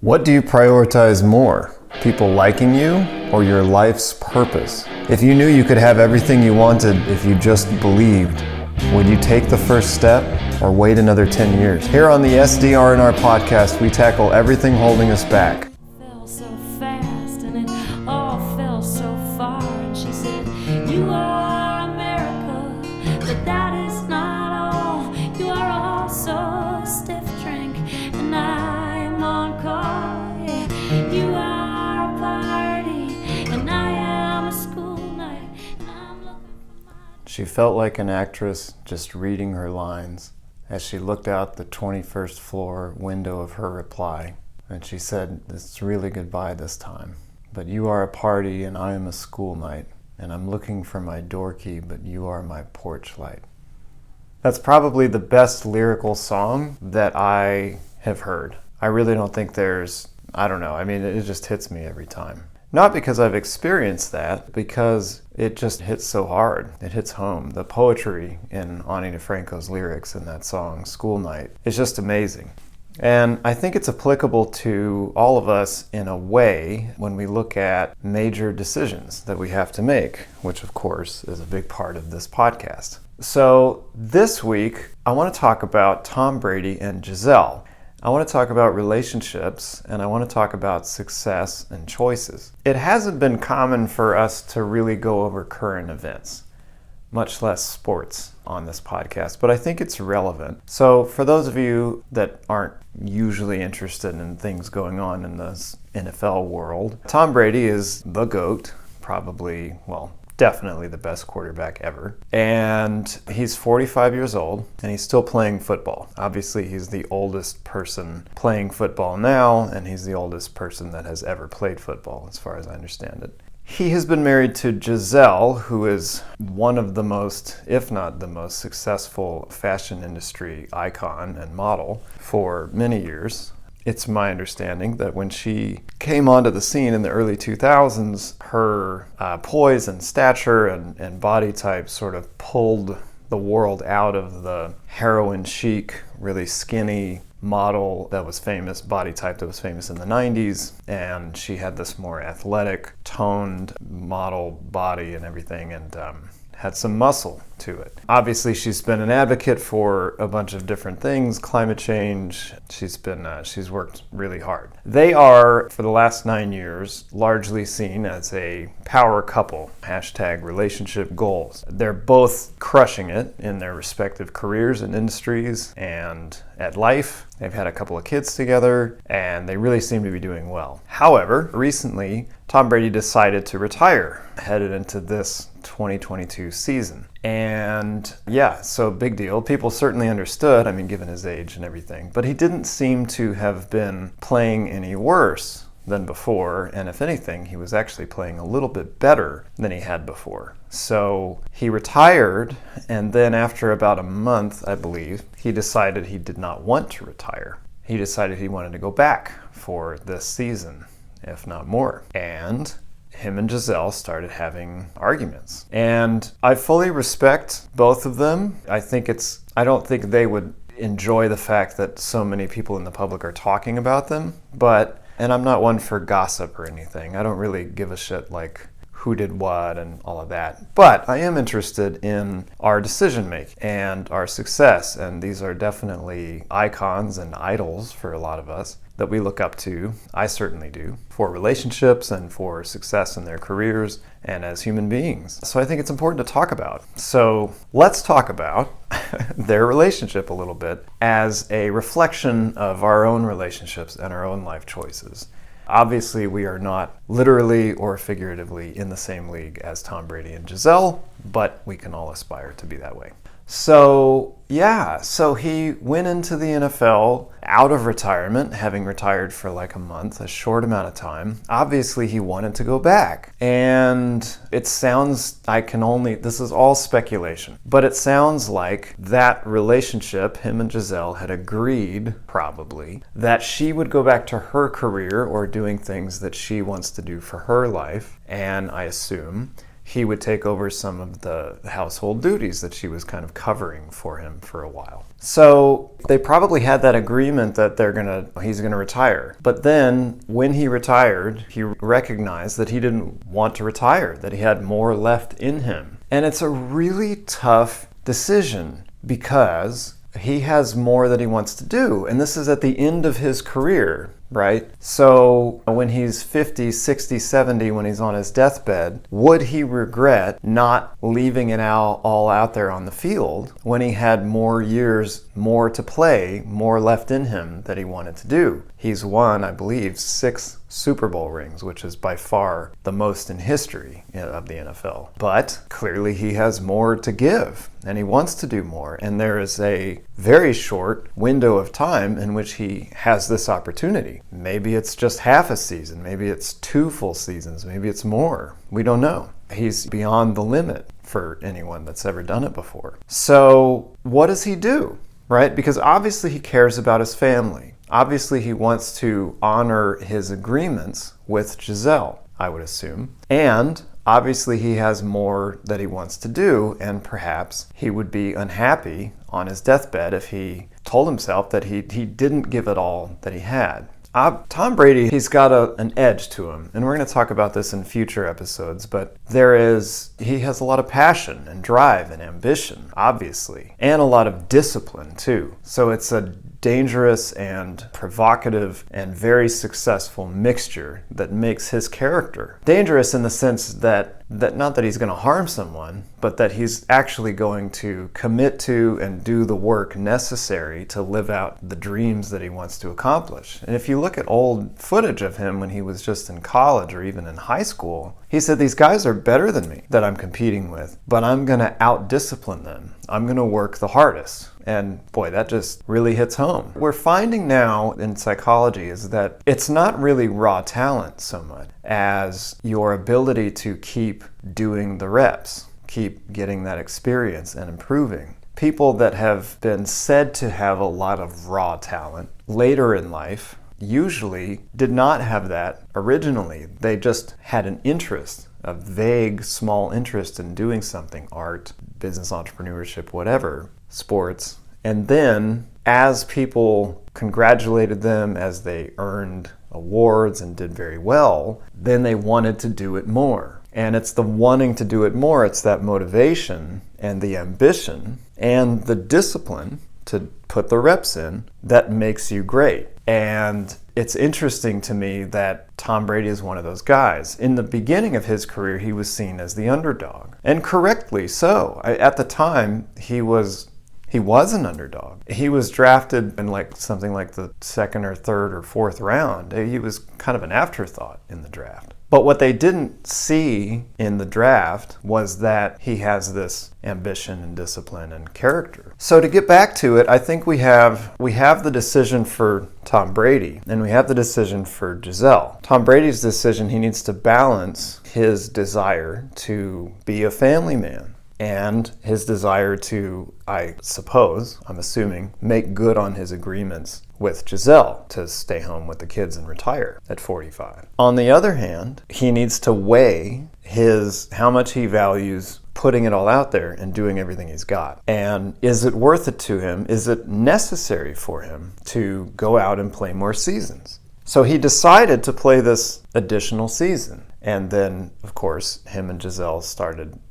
What do you prioritize more? People liking you or your life's purpose? If you knew you could have everything you wanted if you just believed, would you take the first step or wait another 10 years? Here on the SDR&R podcast, we tackle everything holding us back. Fell so fast and it all fell so far, and she said, "You are America, but that is not all. You are also a stiff drink, and I am on call. Yeah, you are a party, and I am a school night. And I'm looking for my..." She felt like an actress just reading her lines as she looked out the 21st floor window of her reply. And she said, "It's really goodbye this time. But you are a party and I am a school night. And I'm looking for my door key, but you are my porch light." That's probably the best lyrical song that I have heard. I really don't think it just hits me every time. Not because I've experienced that, because it just hits so hard. It hits home. The poetry in DiFranco's lyrics in that song, School Night, is just amazing. And I think it's applicable to all of us in a way when we look at major decisions that we have to make, which of course is a big part of this podcast. So this week, I want to talk about Tom Brady and Gisele. I want to talk about relationships, and I want to talk about success and choices. It hasn't been common for us to really go over current events, much less sports, on this podcast, but I think it's relevant. So for those of you that aren't usually interested in things going on in the NFL world, Tom Brady is the GOAT, definitely the best quarterback ever. And he's 45 years old and he's still playing football. Obviously, he's the oldest person playing football now, and he's the oldest person that has ever played football, as far as I understand it. He has been married to Gisele, who is one of the most, if not the most successful fashion industry icon and model for many years. It's my understanding that when she came onto the scene in the early 2000s, her poise and stature and body type sort of pulled the world out of the heroin chic, really skinny model that was famous, body type that was famous in the 90s, and she had this more athletic, toned model body and everything, and had some muscle to it. Obviously, she's been an advocate for a bunch of different things, climate change. She's worked really hard. They are, for the last 9 years, largely seen as a power couple, #relationship goals. They're both crushing it in their respective careers and industries and at life. They've had a couple of kids together, and they really seem to be doing well. However, recently, Tom Brady decided to retire, headed into this 2022 season. And so big deal. People certainly understood, given his age and everything, but he didn't seem to have been playing any worse than before, and if anything, he was actually playing a little bit better than he had before. So he retired, and then after about a month, I believe, he decided he did not want to retire. He decided he wanted to go back for this season, if not more. And him and Gisele started having arguments. And I fully respect both of them. I don't think they would enjoy the fact that so many people in the public are talking about them, and I'm not one for gossip or anything. I don't really give a shit like who did what and all of that. But I am interested in our decision making and our success, and these are definitely icons and idols for a lot of us that we look up to. I certainly do, for relationships and for success in their careers and as human beings. So I think it's important to talk about. So let's talk about their relationship a little bit as a reflection of our own relationships and our own life choices. Obviously, we are not literally or figuratively in the same league as Tom Brady and Gisele, but we can all aspire to be that way. So he went into the NFL out of retirement, having retired for like a month, a short amount of time. Obviously, he wanted to go back. And it sounds, this is all speculation, but it sounds like that relationship, him and Gisele had agreed, probably, that she would go back to her career or doing things that she wants to do for her life. And I assume he would take over some of the household duties that she was kind of covering for him for a while. So they probably had that agreement that he's gonna retire. But then when he retired, he recognized that he didn't want to retire, that he had more left in him. And it's a really tough decision because he has more that he wants to do. And this is at the end of his career, right? So when he's 50, 60, 70, when he's on his deathbed, would he regret not leaving it all out there on the field when he had more years, more to play, more left in him that he wanted to do? He's won, I believe, 6 Super Bowl rings, which is by far the most in history of the NFL. But clearly he has more to give, and he wants to do more. And there is a very short window of time in which he has this opportunity. Maybe it's just half a season, maybe it's 2 full seasons, maybe it's more. We don't know. He's beyond the limit for anyone that's ever done it before. So what does he do, right? Because obviously he cares about his family. Obviously, he wants to honor his agreements with Giselle, I would assume. And obviously, he has more that he wants to do, and perhaps he would be unhappy on his deathbed if he told himself that he didn't give it all that he had. Tom Brady, he's got an edge to him, and we're going to talk about this in future episodes, but he has a lot of passion and drive and ambition, obviously, and a lot of discipline, too. So it's a dangerous and provocative and very successful mixture that makes his character dangerous in the sense that not that he's going to harm someone, but that he's actually going to commit to and do the work necessary to live out the dreams that he wants to accomplish. And if you look at old footage of him when he was just in college or even in high school, he said, these guys are better than me that I'm competing with, but I'm going to out-discipline them. I'm going to work the hardest. And boy, that just really hits home. We're finding now in psychology is that it's not really raw talent so much as your ability to keep doing the reps, keep getting that experience and improving. People that have been said to have a lot of raw talent later in life usually did not have that originally. They just had an interest, a vague, small interest in doing something, art, business, entrepreneurship, whatever, sports. And then as people congratulated them, as they earned awards and did very well, then they wanted to do it more. And it's the wanting to do it more, it's that motivation and the ambition and the discipline to put the reps in that makes you great. And it's interesting to me that Tom Brady is one of those guys. In the beginning of his career, he was seen as the underdog, and correctly so. At the time, he was an underdog. He was drafted in something like the 2nd or 3rd or 4th round. He was kind of an afterthought in the draft. But what they didn't see in the draft was that he has this ambition and discipline and character. So to get back to it, I think we have the decision for Tom Brady and we have the decision for Giselle. Tom Brady's decision, he needs to balance his desire to be a family man and his desire to, I'm assuming, make good on his agreements with Giselle to stay home with the kids and retire at 45. On the other hand, he needs to weigh how much he values putting it all out there and doing everything he's got. And is it worth it to him? Is it necessary for him to go out and play more seasons? So he decided to play this additional season. And then, of course, him and Giselle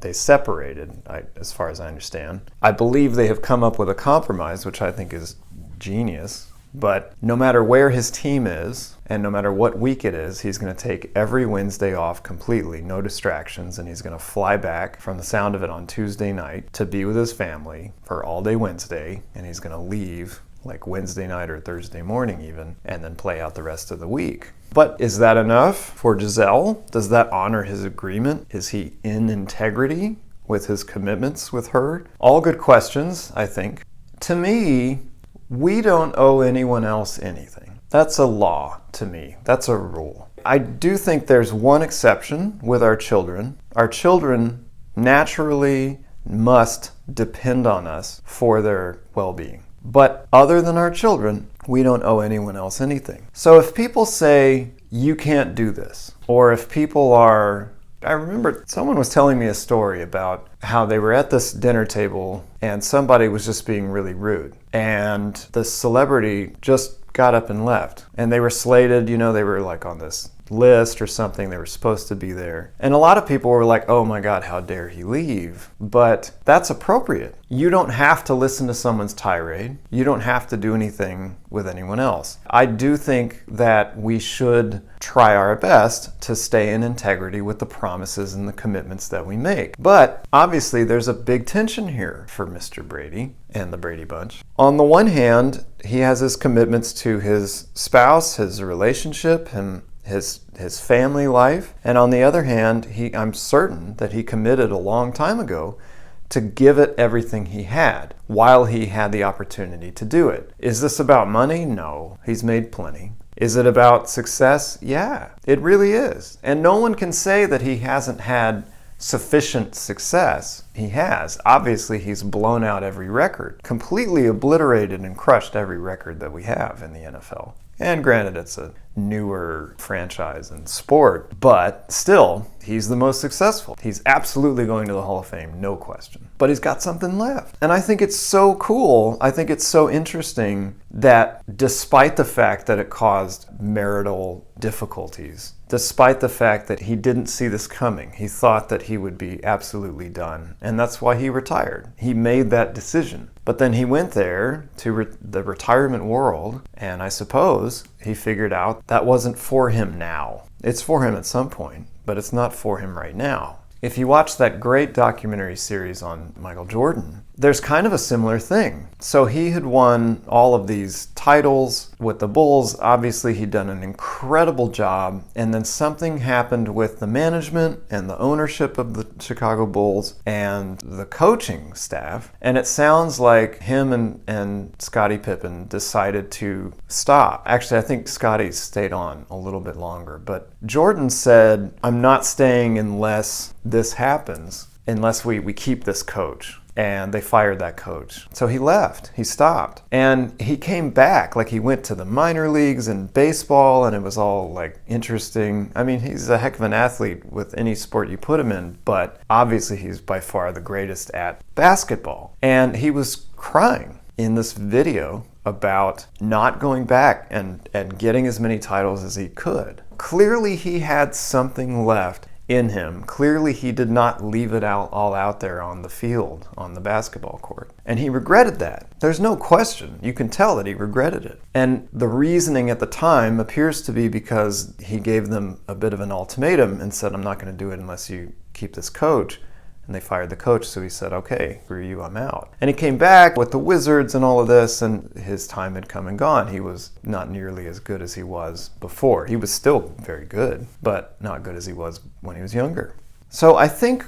they separated, as far as I understand. I believe they have come up with a compromise, which I think is genius. But no matter where his team is, and no matter what week it is, he's going to take every Wednesday off completely, no distractions, and he's going to fly back from the sound of it on Tuesday night to be with his family for all day Wednesday, and he's going to leave like Wednesday night or Thursday morning even, and then play out the rest of the week. But is that enough for Giselle? Does that honor his agreement? Is he in integrity with his commitments with her? All good questions, I think. To me, we don't owe anyone else anything. That's a law to me. That's a rule. I do think there's one exception with our children. Our children naturally must depend on us for their well-being. But other than our children, we don't owe anyone else anything. So if people say, you can't do this, or if people are I remember someone was telling me a story about how they were at this dinner table and somebody was just being really rude. And the celebrity just got up and left. And they were slated, they were like on this list or something. They were supposed to be there. And a lot of people were like, oh my God, how dare he leave? But that's appropriate. You don't have to listen to someone's tirade. You don't have to do anything with anyone else. I do think that we should try our best to stay in integrity with the promises and the commitments that we make. But obviously there's a big tension here for Mr. Brady and the Brady Bunch. On the one hand, he has his commitments to his spouse, his relationship, and his family life. And on the other hand, I'm certain that he committed a long time ago to give it everything he had while he had the opportunity to do it. Is this about money? No. He's made plenty. Is it about success? Yeah, it really is. And no one can say that he hasn't had sufficient success. He has. Obviously, he's blown out every record, completely obliterated and crushed every record that we have in the NFL. And granted, it's a newer franchise and sport, but still, he's the most successful. He's absolutely going to the Hall of Fame, no question. But he's got something left. And I think it's so cool. I think it's so interesting that despite the fact that it caused marital difficulties, despite the fact that he didn't see this coming, he thought that he would be absolutely done. And that's why he retired. He made that decision. But then he went there to the retirement world, and I suppose he figured out that wasn't for him now. It's for him at some point, but it's not for him right now. If you watch that great documentary series on Michael Jordan, there's kind of a similar thing. So he had won all of these titles with the Bulls. Obviously, he'd done an incredible job. And then something happened with the management and the ownership of the Chicago Bulls and the coaching staff. And it sounds like him and Scottie Pippen decided to stop. Actually, I think Scottie stayed on a little bit longer. But Jordan said, I'm not staying unless this happens, unless we keep this coach. And they fired that coach. So he left. He stopped. And he came back. Like, he went to the minor leagues and baseball, and it was all like interesting. I mean, he's a heck of an athlete with any sport you put him in, but obviously he's by far the greatest at basketball. And he was crying in this video about not going back and getting as many titles as he could. Clearly he had something left in him. Clearly he did not leave it all out there on the field, on the basketball court. And he regretted that. There's no question. You can tell that he regretted it. And the reasoning at the time appears to be because he gave them a bit of an ultimatum and said, I'm not going to do it unless you keep this coach. And they fired the coach, so he said, okay, screw you, I'm out. And he came back with the Wizards and all of this, and his time had come and gone. He was not nearly as good as he was before. He was still very good, but not good as he was when he was younger. So I think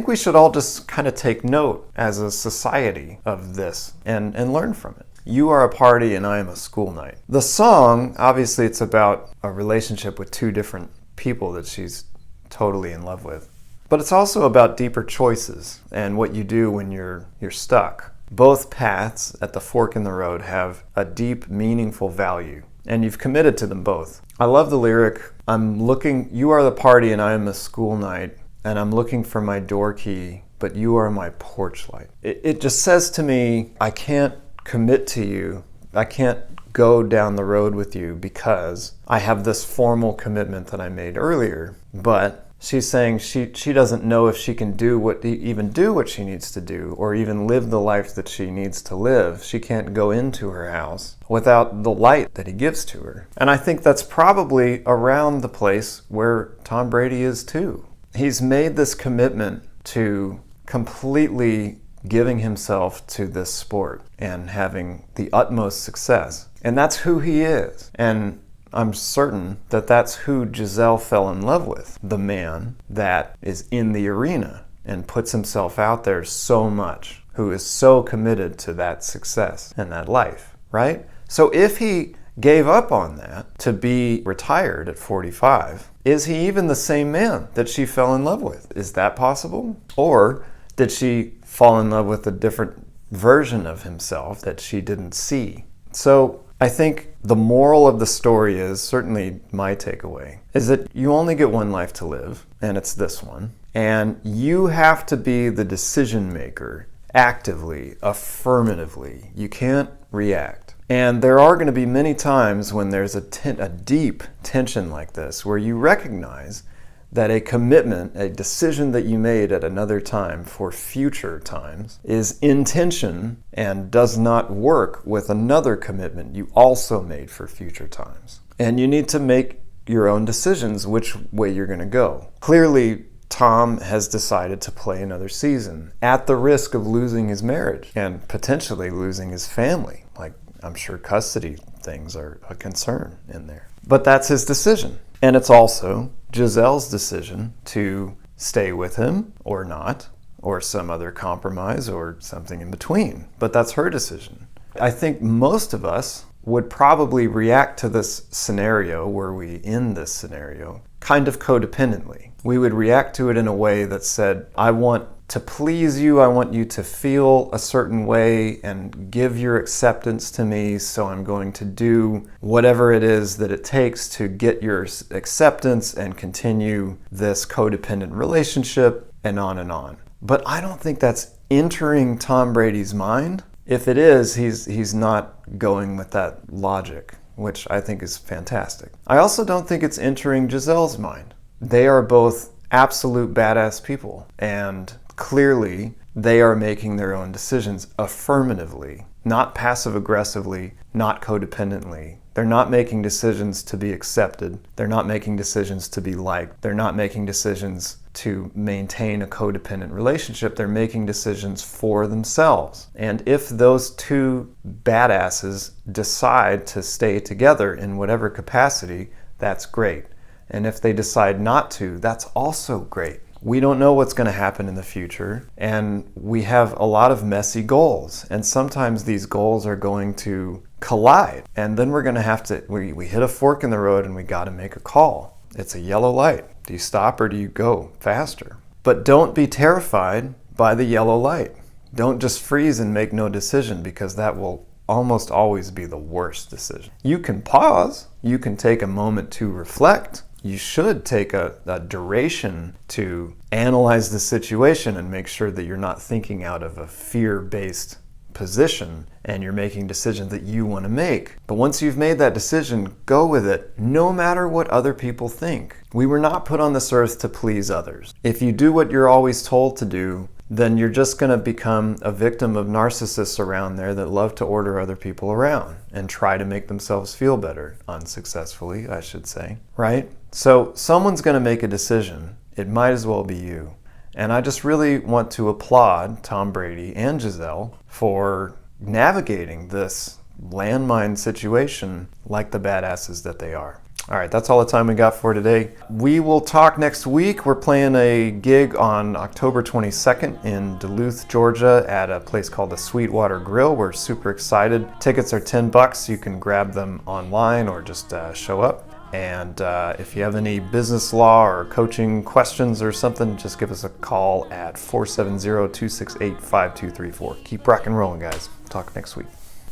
we should all just kind of take note as a society of this and learn from it. You are a party and I am a school night. The song, obviously it's about a relationship with two different people that she's totally in love with. But it's also about deeper choices and what you do when you're stuck. Both paths at the fork in the road have a deep, meaningful value, and you've committed to them both. I love the lyric, you are the party and I am a school night, and I'm looking for my door key, but you are my porch light. It just says to me, I can't commit to you. I can't go down the road with you because I have this formal commitment that I made earlier, but she's saying she doesn't know if she can do what she needs to do or even live the life that she needs to live. She can't go into her house without the light that he gives to her. And I think that's probably around the place where Tom Brady is too. He's made this commitment to completely giving himself to this sport and having the utmost success. And that's who he is. And I'm certain that that's who Giselle fell in love with, the man that is in the arena and puts himself out there so much, who is so committed to that success and that life, right? So if he gave up on that to be retired at 45, is he even the same man that she fell in love with? Is that possible? Or did she fall in love with a different version of himself that she didn't see? So I think the moral of the story is, certainly my takeaway, is that you only get one life to live, and it's this one. And you have to be the decision maker actively, affirmatively. You can't react. And there are going to be many times when there's a deep tension like this, where you recognize that a commitment, a decision that you made at another time for future times, is in tension and does not work with another commitment you also made for future times. And you need to make your own decisions which way you're going to go. Clearly, Tom has decided to play another season at the risk of losing his marriage and potentially losing his family. Like, I'm sure custody things are a concern in there. But that's his decision. And it's also Gisele's decision to stay with him or not, or some other compromise or something in between. But that's her decision. I think most of us would probably react to this scenario, were we in this scenario, kind of codependently. We would react to it in a way that said, I want to please you, I want you to feel a certain way and give your acceptance to me, so I'm going to do whatever it is that it takes to get your acceptance and continue this codependent relationship, and on and on. But I don't think that's entering Tom Brady's mind. If it is, he's not going with that logic, which I think is fantastic. I also don't think it's entering Gisele's mind. They are both absolute badass people, and clearly they are making their own decisions affirmatively, not passive-aggressively, not codependently. They're not making decisions to be accepted. They're not making decisions to be liked. They're not making decisions to maintain a codependent relationship. They're making decisions for themselves. And if those two badasses decide to stay together in whatever capacity, that's great. And if they decide not to, that's also great. We don't know what's going to happen in the future, and we have a lot of messy goals. And sometimes these goals are going to collide, and then we're going to have to, we hit a fork in the road and we got to make a call. It's a yellow light. Do you stop or do you go faster? But don't be terrified by the yellow light. Don't just freeze and make no decision, because that will almost always be the worst decision. You can pause. You can take a moment to reflect. You should take a duration to analyze the situation and make sure that you're not thinking out of a fear-based position and you're making decisions that you want to make. But once you've made that decision, go with it, no matter what other people think. We were not put on this earth to please others. If you do what you're always told to do, then you're just going to become a victim of narcissists around there that love to order other people around and try to make themselves feel better, unsuccessfully, I should say, right? So someone's going to make a decision. It might as well be you. And I just really want to applaud Tom Brady and Gisele for navigating this landmine situation like the badasses that they are. All right, that's all the time we got for today. We will talk next week. We're playing a gig on October 22nd in Duluth, Georgia at a place called the Sweetwater Grill. We're super excited. Tickets are $10. You can grab them online or just show up. And if you have any business law or coaching questions or something, just give us a call at 470-268-5234. Keep rock and rolling, guys. Talk next week.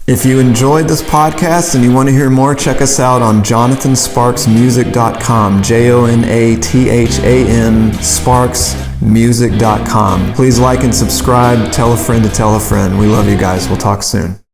If you enjoyed this podcast and you want to hear more, check us out on JonathanSparksMusic.com, JONATHAN SparksMusic.com. Please like and subscribe. Tell a friend to tell a friend. We love you guys. We'll talk soon.